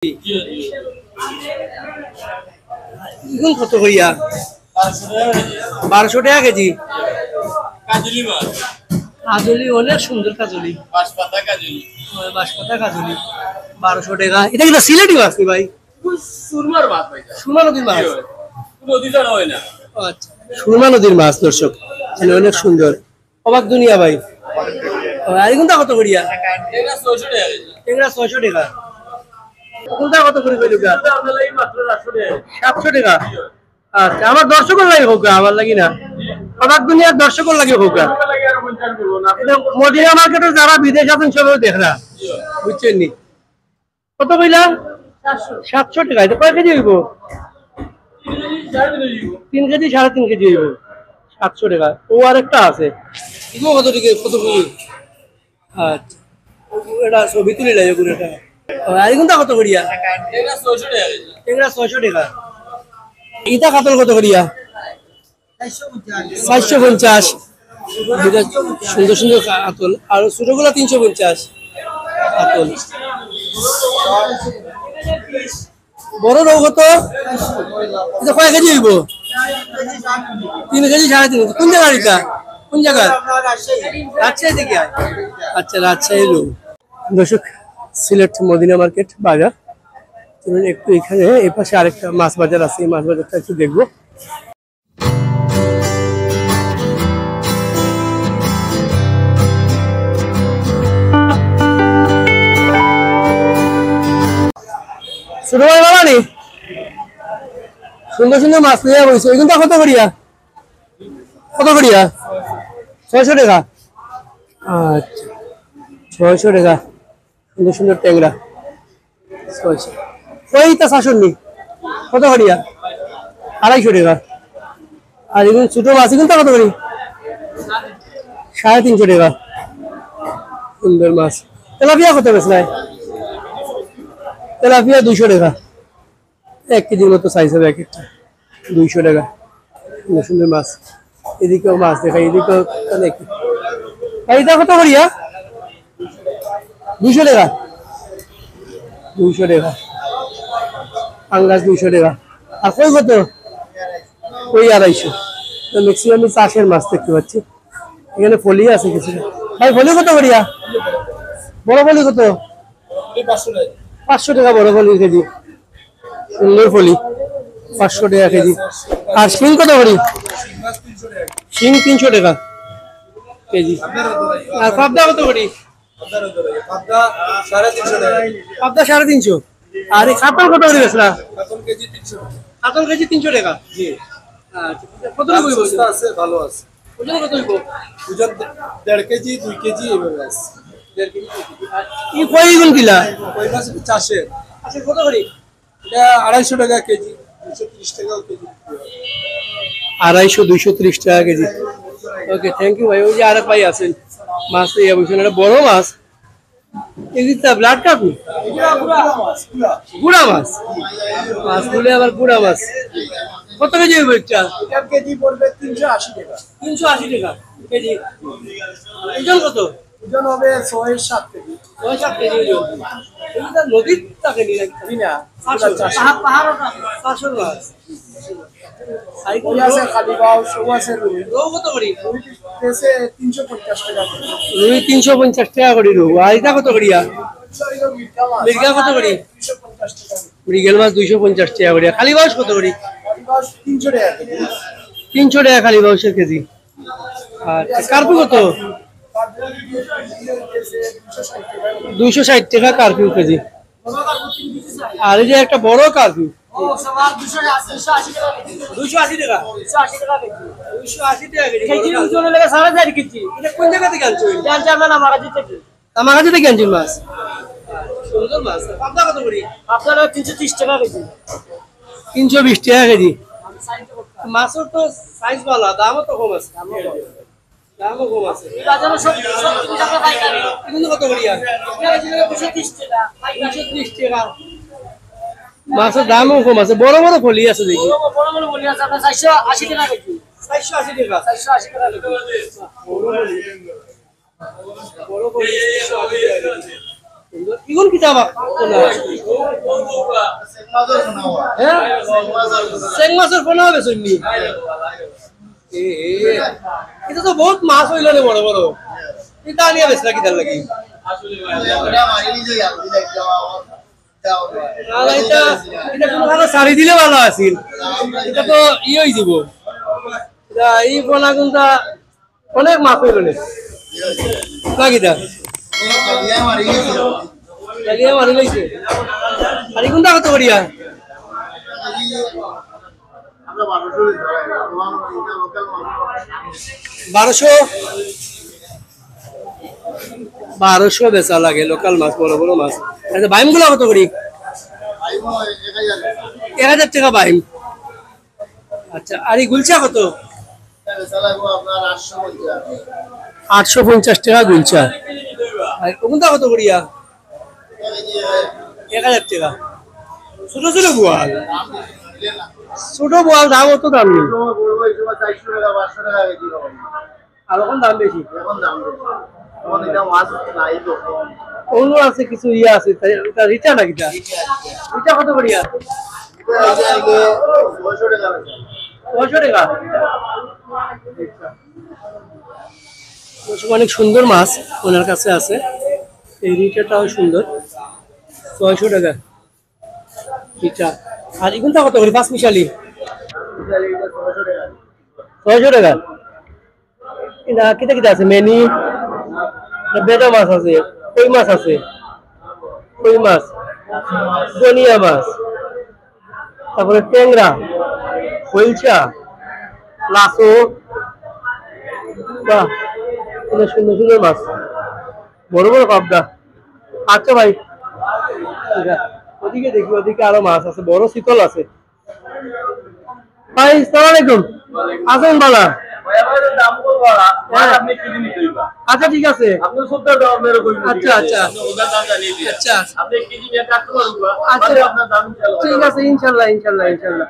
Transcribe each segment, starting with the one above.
এখন কত করিয়া 1200 টাকা কেজি কাজলি মাছ কাজলি অনেক সুন্দর কাজলি বাঁশপাতা কাজলি বাঁশপাতা কাজলি 1200 টাকা এটা কি সিলেটি মাছ কি ভাই সুরমার মাছ ভাই সুরমা নদীর মাছ নদী ছাড়া হয় না আচ্ছা সুরমা নদীর মাছ দর্শক অনেক সুন্দর অবাক দুনিয়া ভাই আর কোনটা কত করিয়া এটা 600 টাকা এগুলা 600 টাকা কোনটা কত করে কইলো গা আপনার লাগি মাত্র 700 700 টাকা টাকা আচ্ছা আমার দর্শকর লাগে হোক আমার লাগি না অবাক দুনিয়ার দর্শকর লাগে হোক লাগে আর 50 করব না এটা মদিনা মার্কেটে যারা বিদেশ আছেন সবাই দেখরা বুঝছেন নি কত কইলা 700 টাকা এটা কয় কেজি হইব 3 কেজি 3.5 কেজি হইব 700 টাকা ও আরেকটা আছে এগুলো কত টাকা কত কেজি আচ্ছা এটা ছবি তুলে লাগে পুরো এটা আর কোনটা কত করিয়া এটা 600 টাকা এগুলা 600 টাকা ইটা কাতল কত করিয়া 450 দুটা সুন্দর সুন্দর কাতল আর ছোটগুলো 350 কাতল বড় রৌ কত এটা কয় কেজি হইব 3 কেজি 3.5 কোন জায়গা এটা কোন জায়গা রাজশাহী থেকে আচ্ছা রাজশাহী রৌ দর্শক সিলেট মদিনা মার্কেট বাজার চলুন একটু এখানে এই পাশে আরেকটা মাছ বাজার আছে এই মাছ বাজারটা একটু দেখবো ছোট ভাই বাবা নি সুন্দর সুন্দর মাছ নিয়ে বলছে এগুলো কত করিয়া 600 টাকা আচ্ছা 600 টাকা সুন্দর সুন্দর ট্যাংরা 600 ওইটা শাসননি কত করিয়া 250 টাকা আর এগুলো ছোট মাছ এগুলো কত করি 350 টাকা সুন্দর মাছ তেলাপিয়া কত বেশ নাই তেলাপিয়া 200 টাকা 1 কেজির মতো সাইজ হবে এক একটা 200 টাকা সুন্দর সুন্দর মাছ এদিকেও মাছ দেখাই এদিকেও অনেক এইটা কত করিয়া 200 টাকা 200 টাকা পাঙ্গাস 200 টাকা আর কই কত কই 250 তো ম্যাক্সিমাম চাষের মাছ দেখতে পাচ্ছি এখানে ফলি আছে কিছু ভাই ফলি কত করিয়া বড় ফলি কত 500 টাকা বড় ফলি কেজি সুন্দর ফলি 500 টাকা কেজি আর শিং কত করি শিং 300 টাকা কেজি আর পাবদা কত করি পাবদা 350 টাকা পাবদা 350 আর এই কাতল কত করে বেচলা কাতল কেজি 300 কাতল কেজি 300 টাকা জি আচ্ছা কত করে কইবো আছে ভালো আছে ওজন কত হইবো ওজন 1.5 কেজি 2 কেজি এভাবে আছে 1.5 কেজি ই কই গুণ কিলা ওই মাছ চাষের আচ্ছা কত করে এটা 250 টাকা কেজি 230 টাকা কেজি 250 230 টাকা কেজি ওকে থ্যাংক ইউ ভাই ওই যে আরেক ভাই আছেন মাছ এই অবশ্যই এটা বড় মাছ এইটা ব্লাড কাপ গুড়া মাছ মাছ বলে আবার গুড়া মাছ কত কেজি হইব এটা কেজি পড়বে 380 টাকা 380 টাকা কেজি ওজন কত ওজন হবে 6-7 কেজি 6-7 কেজি ওজন এটা নদীর টাকা নিয়ে রাখি না পাহাড় মাছ ওই আছে খালি বাউ সব আছে রৌ কত করি পেছে 350 টাকা রুই 350 টাকা করি রৌ আর এটা কত করিয়া মৃগেল কত করি 250 টাকা মৃগেল মাছ 250 টাকা করিয়া খালি বাউস কত করি 300 টাকা কেজি 300 টাকা খালি বাউসের কেজি আর কার্পু কত 260 টাকা কার্পু কেজি আর এই যে একটা বড় কার্পু 280 টাকা 280 টাকা কেজি ওজন লাগে 4.5 কেজি এটা কোন জায়গা থেকে আনছো জানজামান আমাগাজি থেকে আনছো মাছ সুন্দর মাছ পাবদা কত করি আপনার 330 টাকা কেজি 320 টাকা কেজি মাছের তো সাইজ ভালো দামও তো কম আছে দামও কম আছে এই বাজারে সব টাকা পাইকারি এগুলো কত করিয়া 230 টাকা 230 টাকা মাছের দামও কম আছে বড় বড় ফলি আছে দেখি বড় বড় বলি আছে আপনার 480 টাকা কেজি 480 টাকা 480 টাকা কেজি বড় ফলি 480 টাকা ইগুন কিতাব হ্যাঁ চেং মাছের পোনা হবে শুননি এটা তো বহুত মাছ হইল রে বড় বড় এটা নিয়ে বেসলা কিতার লাগি এটা এটা কোনো সারি দিলে ভালো আছিল এটা তো ই হয়ে যাব এই পোনা কোনটা অনেক মাছ হইল রে লাগিদা লাগিয়ে মারি লইছে আর কোনটা কত করিয়া বারোশো বেচা লাগে লোকাল মাছ বড় বড় মাছ আচ্ছা বাইম গুলো কত করি 1000 টাকা বাইম আচ্ছা আর এই গুলচা কত 850 টাকা গুলচা আর কোনটা কত করিয়া 1000 টাকা ছোট ছোট বোয়াল ছোট বোয়াল দাম অত দাম নেই আর এখন দাম বেশি অন্য আছে কিছু ইয়ে আছে রিটা নাকি রিটা কত করিয়া 600 টাকা অনেক সুন্দর মাছ ওনার কাছে আছে এই রিটাটাও সুন্দর 600 টাকা রিটা আর এগুনটা কত করে 5 মিশালি 600 টাকা এটা কিটা কিটা আছে মেনি বেটা মাছ আছে কই মাছ আছে কই মাছ গনিয়া মাছ তারপরে ট্যাংরা কইলচা লাসো বাহ এটা সুন্দর সুন্দর মাছ বড় বড় পাবদা আচ্ছা ভাই ওদিকে দেখি ওদিকে আরো মাছ আছে বড় শীতল আছে ভাই আসসালামু আলাইকুম আসেন বালা আচ্ছা ঠিক আছে আচ্ছা আচ্ছা আচ্ছা ঠিক আছে ইনশাল্লাহ ইনশাল্লাহ ইনশাল্লাহ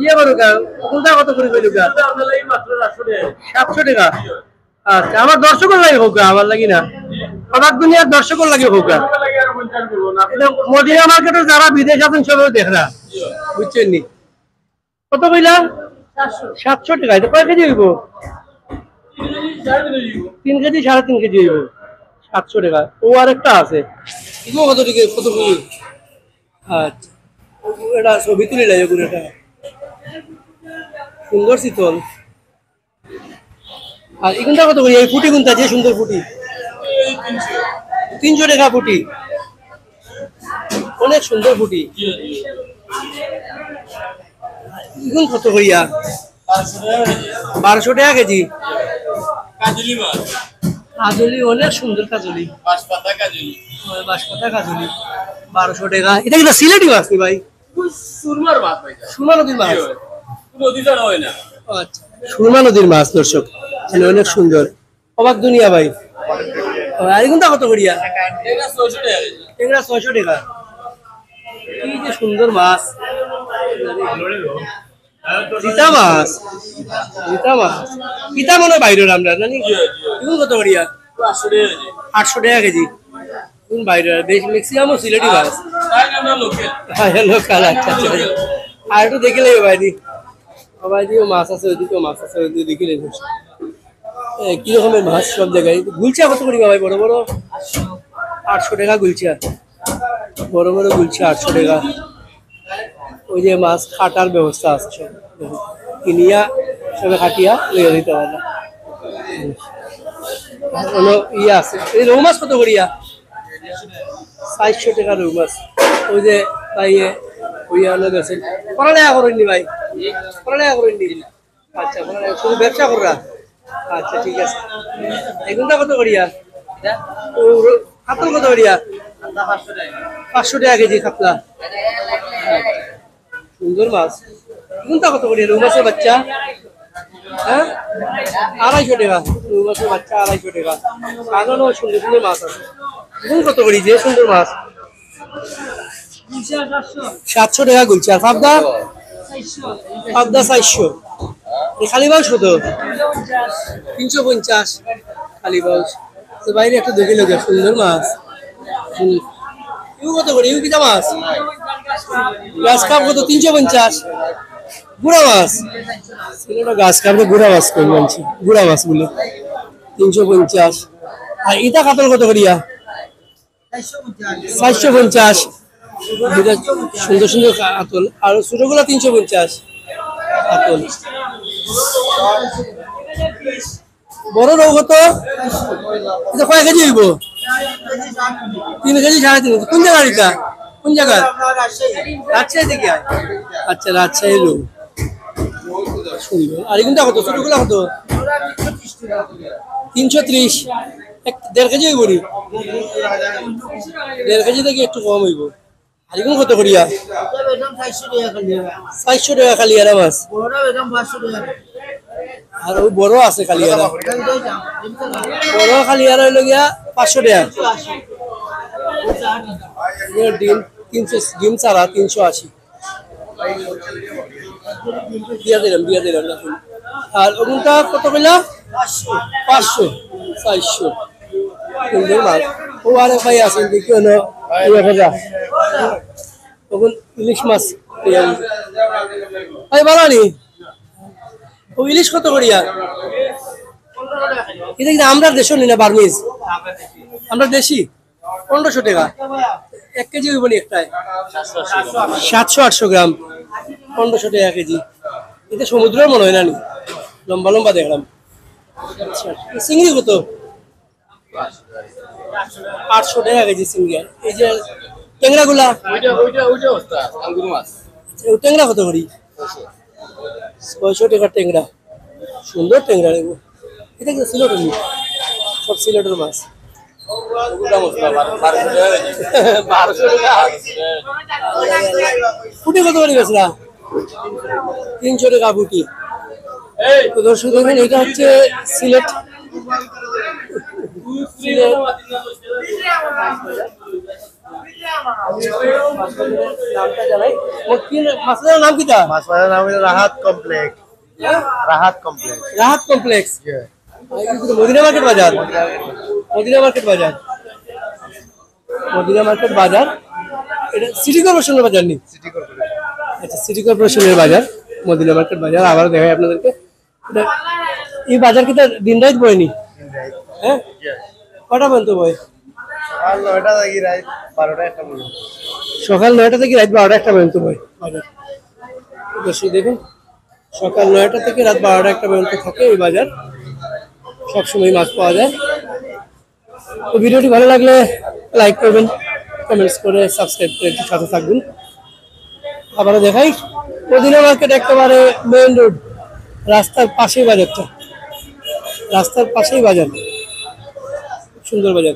ইয়ে করুক কোনটা কত করে কইলুক 700 টাকা আচ্ছা আমার দর্শকের লাগে হোক আমার লাগি না অবাক দুনিয়ার দর্শকের লাগে হোক মদিনা মার্কেটের যারা বিদেশ আছেন সবাই দেখরা বুঝছেন নি কত কইলা 700 টাকা এটা কয় কেজি হইব 3 কেজি 3.5 কেজি হইব 700 টাকা ও আরেকটা আছে এগুলো কত টাকা কত কই আচ্ছা এটা ছবি তুলে লাগে পুরোটা সুন্দর শীতল আর এখানটা কত করি এই ফুটি কোনটা যে সুন্দর ফুটি 300 টাকা ফুটি অনেক সুন্দর ফুটি এখন কত করিয়া 1200 টাকা কেজি কাজলি অনেক সুন্দর কাজলি বাঁশপাতা কাজলি 1200 টাকা এটা কি সিলেটি মাছ নি ভাই সুরমা নদীর মাছ আচ্ছা সুরমা নদীর মাছ দর্শক অনেক সুন্দর অবাক দুনিয়া ভাই আর কোনটা কত করিয়া 600 টাকা কি যে সুন্দর মাছ রিতা মাছ কিতা মনে বাইরের আমরা জানি এখন কত করিয়া 800 টাকা কেজি কোন বাইরে বেশ ম্যাক্সিমাম সিলেটি মাছ হ্যাঁ লোকাল আচ্ছা আচ্ছা আর একটু দেখে নেবে বাইদিও মাছ আছে ওইদিকেও মাছ আছে ওইদিকে দেখে নেবে কি রকমের মাছ সব জায়গায় গুলচা কত করি ভাই বড় বড় 800 টাকা গুলচা বড় বড় গুলচা 800 টাকা ওই যে মাছ কাটার ব্যবস্থা আছে সব কিনিয়া সবে কাটিয়া লইয়া দিতে পারে না ইয়ে আছে এই রৌ মাছ কত করিয়া 400 টাকা রৌ মাছ ওই যে ভাই ওই আলো গেছে পড়ালেখা করেননি ভাই পড়ালেখা করেননি আচ্ছা পড়ালেখা শুধু ব্যবসা করা আচ্ছা ঠিক আছে এগুনটা কত করিয়া কাতল কত করিয়া 500 টাকা কেজি কাতলা সুন্দর মাছ এগুনটা কত করিয়া রৌ মাছের বাচ্চা হ্যাঁ 250 টাকা রৌ মাছের বাচ্চা 250 টাকা সাজানো সুন্দর সুন্দর মাছ আছে এগুন কত করি যে সুন্দর মাছ 700 টাকা গুলছে আর পাবদা 400 খালি বাউস কত 350 খালি বাউস বাইরে একটা দেখে লোক সুন্দর মাছ। ইউ কত করে? ইউ কিটা মাছ? গাছ কাপ কত? 350। গুড়া মাছ ছেলেটা গাছ কাপড়ে গুড়া মাছ কই মানছি, গুড়া মাছ বলে 350। আর ইটা কাতল কত করিয়া? 450। দুটা সুন্দর সুন্দর কাতল। আর ছোটগুলা 350 কাতল। বড় রৌ কত? এটা কয় কেজি হইব? 3 কেজি 3.5। কোন জায়গার এটা? কোন জায়গার? রাজশাহী থেকে? আচ্ছা, রাজশাহী রৌ। সুন্দর। আর এগুলা কত? ছোটগুলা কত? 330। 1.5 কেজি হইব নি? 1.5 কেজি থেকে একটু কম হইব। আর এগুলো কত করিয়া? 400 টাকা কালিয়ারা মাছ। আর ওই বড় আছে কালিয়ারা, বড় কালিয়ারা হইল গিয়া 500 টাকা। ডিম 300, ডিম ছাড়া 380 দিয়া দিলাম দেখুন। আর ওগুনটা কত কইলা? 500 400। সুন্দর মাছ। ও আরে ভাই আছেন দেখি হলো ওগুন ইলিশ মাছ। ভাই বানানি ও ইলিশ কত করিয়া? এটা কিন্তু আমরা দেশও নি না, বার্মিজ আমরা দেশি। 1500 টাকা 1 কেজি হইব নি? একটাই 700-800 গ্রাম, 1500 টাকা কেজি। এটা সমুদ্রের মনে হয় না নি, লম্বা লম্বা দেখলাম। আচ্ছা, চিংড়ি কত? 800 টাকা কেজি চিংড়ি। এই যে ট্যাংরা গুলা, ট্যাংরা কত করি? 600 টাকা ট্যাংরা। সুন্দর ট্যাংরা নেব। এটা কি সিলেটের? সব সিলেটের মাছ। ফুটি কত করে গেছে? 300 টাকা ফুটি। তো দর্শক দেখুন, এটা হচ্ছে সিলেট। মাছের নাম কি? মাছের নাম হলো Rahat complex. Rahat complex. Rahat complex. Madina market বাজার। মদিনা মার্কেট বাজার। মদিনা মার্কেট বাজার। এটা সিটি কর্পোরেশনের বাজার নি? City corporation. আচ্ছা, সিটি কর্পোরেশনের বাজার, মদিনা মার্কেট বাজার। আবার দেখাই আপনাদেরকে। এই বাজার কি দিন রাত বয়নি? হ্যাঁ, কটা পর্যন্ত বয়? সকাল 9টা থেকে রাত 12টা পর্যন্ত বয় বাজার। দেখুন, সকাল 9টা থেকে রাত 12টা পর্যন্ত থাকে এই বাজার। সবসময় মাছ পাওয়া যায়। তো ভিডিওটি ভালো লাগলে লাইক করবেন, কমেন্টস করে সাবস্ক্রাইব করে একটু সাথে থাকবেন। আবারও দেখাই, মদিনা মার্কেট একেবারে মেইন রোড, রাস্তার পাশেই বাজারটা, রাস্তার পাশেই বাজার। সুন্দর বাজার।